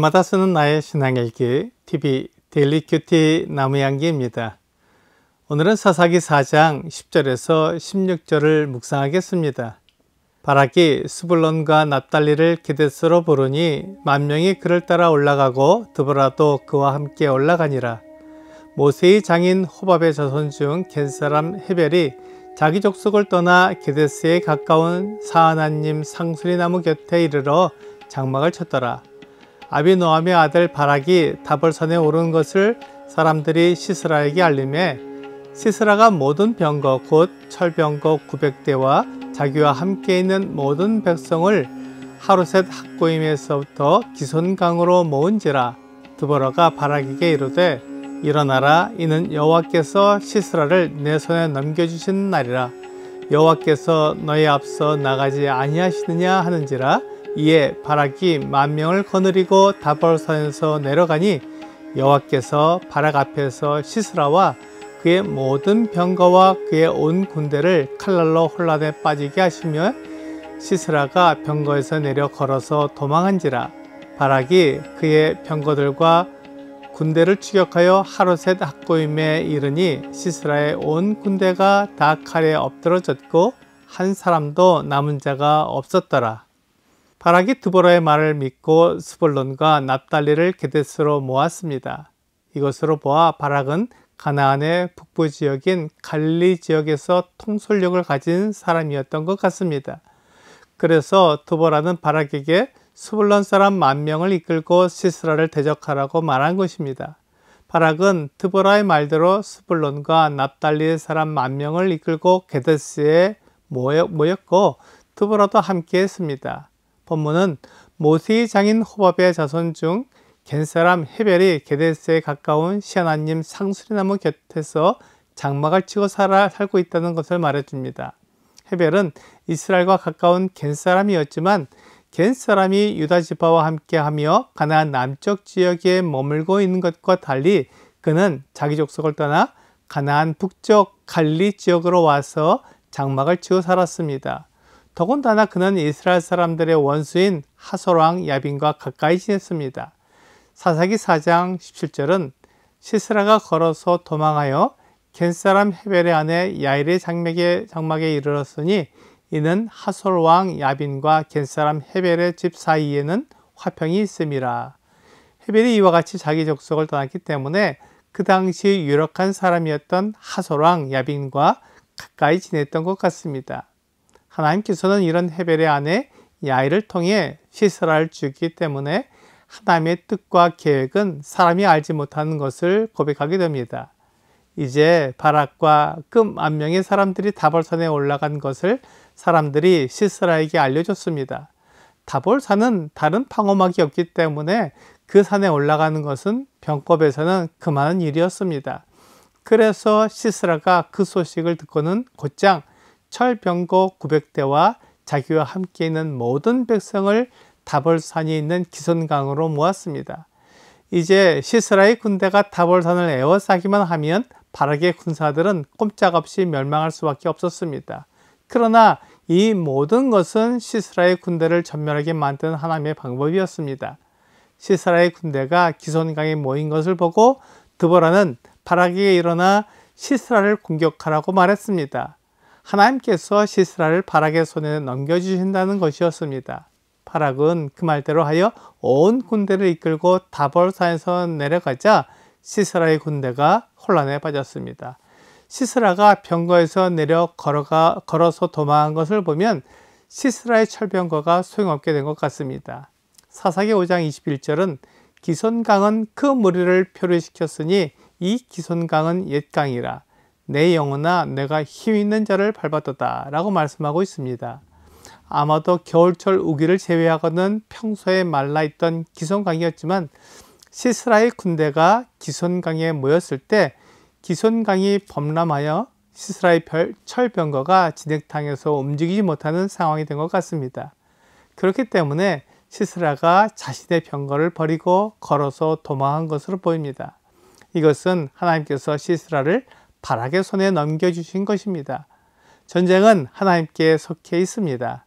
날마다 쓰는 나의 신앙일기 TV 데일리 큐티 나무향기입니다. 오늘은 사사기 4장 10절에서 16절을 묵상하겠습니다. 바락이 스불론과 납달리를 게데스로 부르니 만 명이 그를 따라 올라가고 드보라도 그와 함께 올라가니라. 모세의 장인 호밥의 자손 중 겐사람 헤벨이 자기 족속을 떠나 게데스에 가까운 사하나님 상수리 나무 곁에 이르러 장막을 쳤더라. 아비노함의 아들 바락이 다볼산에 오른 것을 사람들이 시스라에게 알림해 시스라가 모든 병거 곧 철병거 900대와 자기와 함께 있는 모든 백성을 하루셋 학고임에서부터 기손강으로 모은지라. 드보라가 바락에게 이르되 일어나라, 이는 여호와께서 시스라를 내 손에 넘겨주신 날이라. 여호와께서 너희 앞서 나가지 아니하시느냐 하는지라. 이에 바락이 만 명을 거느리고 다볼산에서 내려가니 여호와께서 바락 앞에서 시스라와 그의 모든 병거와 그의 온 군대를 칼날로 혼란에 빠지게 하시며 시스라가 병거에서 내려 걸어서 도망한지라. 바락이 그의 병거들과 군대를 추격하여 하루셋 학고임에 이르니 시스라의 온 군대가 다 칼에 엎드러졌고 한 사람도 남은 자가 없었더라. 바락이 드보라의 말을 믿고 스불론과 납달리를 게데스로 모았습니다. 이것으로 보아 바락은 가나안의 북부 지역인 갈릴리 지역에서 통솔력을 가진 사람이었던 것 같습니다. 그래서 드보라는 바락에게 스불론 사람 만 명을 이끌고 시스라를 대적하라고 말한 것입니다. 바락은 드보라의 말대로 스불론과 납달리의 사람 만 명을 이끌고 게데스에 모였고 드보라도 함께 했습니다. 본문은 모세의 장인 호밥의 자손 중 겐사람 헤벨이 게데스에 가까운 시하나님 상수리나무 곁에서 장막을 치고 살고 있다는 것을 말해줍니다. 헤벨은 이스라엘과 가까운 겐사람이었지만 겐사람이 유다 지파와 함께하며 가나안 남쪽 지역에 머물고 있는 것과 달리 그는 자기 족속을 떠나 가나안 북쪽 갈릴리 지역으로 와서 장막을 치고 살았습니다. 더군다나 그는 이스라엘 사람들의 원수인 하솔왕 야빈과 가까이 지냈습니다. 사사기 4장 17절은 시스라가 걸어서 도망하여 겐사람 헤벨의 아내 야일의 장막에 이르렀으니 이는 하솔왕 야빈과 겐사람 헤벨의 집 사이에는 화평이 있음이라. 헤벨이 이와 같이 자기 족속을 떠났기 때문에 그 당시 유력한 사람이었던 하솔왕 야빈과 가까이 지냈던 것 같습니다. 하나님께서는 이런 헤벨의 아내 야일을 통해 시스라를 주기 때문에 하나님의 뜻과 계획은 사람이 알지 못하는 것을 고백하게 됩니다. 이제 바락과 그 만 명의 사람들이 다볼산에 올라간 것을 사람들이 시스라에게 알려줬습니다. 다볼산은 다른 방어막이 없기 때문에 그 산에 올라가는 것은 병법에서는 그만한 일이었습니다. 그래서 시스라가 그 소식을 듣고는 곧장 철병거 900대와 자기와 함께 있는 모든 백성을 다볼산이 있는 기손강으로 모았습니다. 이제 시스라의 군대가 다볼산을 에워싸기만 하면 바락의 군사들은 꼼짝없이 멸망할 수밖에 없었습니다. 그러나 이 모든 것은 시스라의 군대를 전멸하게 만든 하나님의 방법이었습니다. 시스라의 군대가 기손강에 모인 것을 보고 드보라는 바락에게 일어나 시스라를 공격하라고 말했습니다. 하나님께서 시스라를 바락의 손에 넘겨주신다는 것이었습니다. 바락은 그 말대로 하여 온 군대를 이끌고 다볼산에서 내려가자 시스라의 군대가 혼란에 빠졌습니다. 시스라가 병거에서 내려 걸어서 도망한 것을 보면 시스라의 철병거가 소용없게 된 것 같습니다. 사사기 5장 21절은 기손강은 그 무리를 표류시켰으니 이 기손강은 옛강이라. 내 영혼아 내가 힘 있는 자를 밟았도다 라고 말씀하고 있습니다. 아마도 겨울철 우기를 제외하고는 평소에 말라있던 기손강이었지만 시스라의 군대가 기손강에 모였을 때 기손강이 범람하여 시스라의 철병거가 진흙탕에서 움직이지 못하는 상황이 된 것 같습니다. 그렇기 때문에 시스라가 자신의 병거를 버리고 걸어서 도망한 것으로 보입니다. 이것은 하나님께서 시스라를 바락의 손에 넘겨주신 것입니다. 전쟁은 하나님께 속해 있습니다.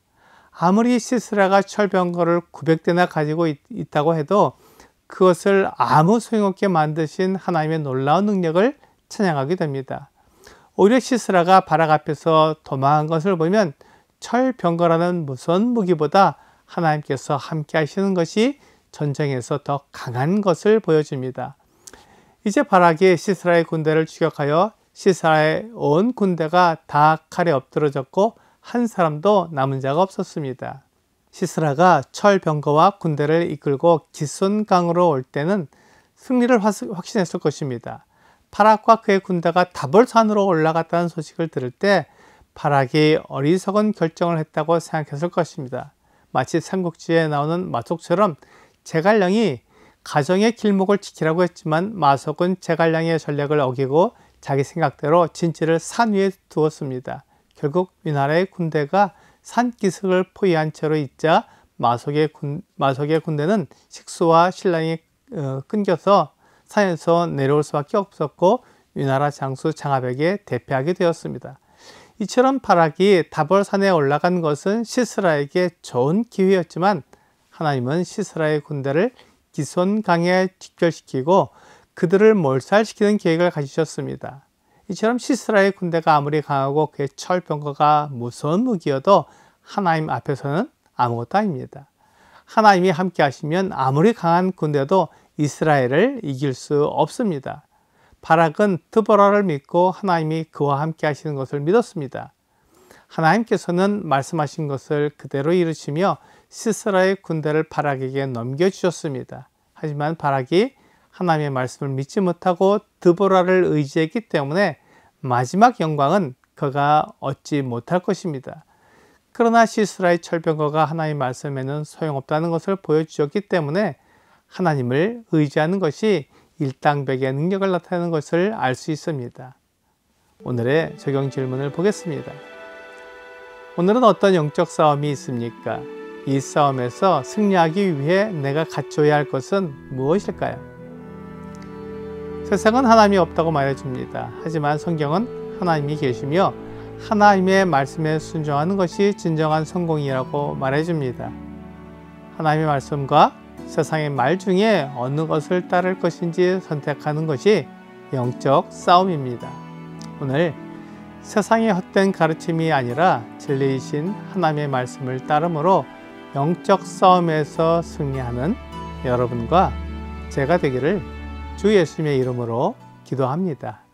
아무리 시스라가 철병거를 900대나 가지고 있다고 해도 그것을 아무 소용없게 만드신 하나님의 놀라운 능력을 찬양하게 됩니다. 오히려 시스라가 바락 앞에서 도망한 것을 보면 철병거라는 무서운 무기보다 하나님께서 함께 하시는 것이 전쟁에서 더 강한 것을 보여줍니다. 이제 바락이 시스라의 군대를 추격하여 시스라의 온 군대가 다 칼에 엎드러졌고 한 사람도 남은 자가 없었습니다. 시스라가 철병거와 군대를 이끌고 기손강으로 올 때는 승리를 확신했을 것입니다. 바락과 그의 군대가 다볼산으로 올라갔다는 소식을 들을 때 바락이 어리석은 결정을 했다고 생각했을 것입니다. 마치 삼국지에 나오는 마속처럼 제갈량이 가정의 길목을 지키라고 했지만 마속은 제갈량의 전략을 어기고 자기 생각대로 진지를 산 위에 두었습니다. 결국 위나라의 군대가 산기슭을 포위한 채로 있자 마속의 군대는 식수와 신랑이 끊겨서 산에서 내려올 수밖에 없었고 위나라 장수 장압에게 대패하게 되었습니다. 이처럼 바락이 다볼산에 올라간 것은 시스라에게 좋은 기회였지만 하나님은 시스라의 군대를 기손강에 직결시키고 그들을 몰살시키는 계획을 가지셨습니다. 이처럼 시스라의 군대가 아무리 강하고 그의 철병거가 무서운 무기여도 하나님 앞에서는 아무것도 아닙니다. 하나님이 함께 하시면 아무리 강한 군대도 이스라엘을 이길 수 없습니다. 바락은 드보라를 믿고 하나님이 그와 함께 하시는 것을 믿었습니다. 하나님께서는 말씀하신 것을 그대로 이루시며 시스라의 군대를 바락에게 넘겨주셨습니다. 하지만 바락이 하나님의 말씀을 믿지 못하고 드보라를 의지했기 때문에 마지막 영광은 그가 얻지 못할 것입니다. 그러나 시스라의 철병거가 하나님의 말씀에는 소용없다는 것을 보여주었기 때문에 하나님을 의지하는 것이 일당백의 능력을 나타내는 것을 알 수 있습니다. 오늘의 적용 질문을 보겠습니다. 오늘은 어떤 영적 싸움이 있습니까? 이 싸움에서 승리하기 위해 내가 갖춰야 할 것은 무엇일까요? 세상은 하나님이 없다고 말해줍니다. 하지만 성경은 하나님이 계시며 하나님의 말씀에 순종하는 것이 진정한 성공이라고 말해줍니다. 하나님의 말씀과 세상의 말 중에 어느 것을 따를 것인지 선택하는 것이 영적 싸움입니다. 오늘 세상의 헛된 가르침이 아니라 진리이신 하나님의 말씀을 따름으로 영적 싸움에서 승리하는 여러분과 제가 되기를 주 예수님의 이름으로 기도합니다.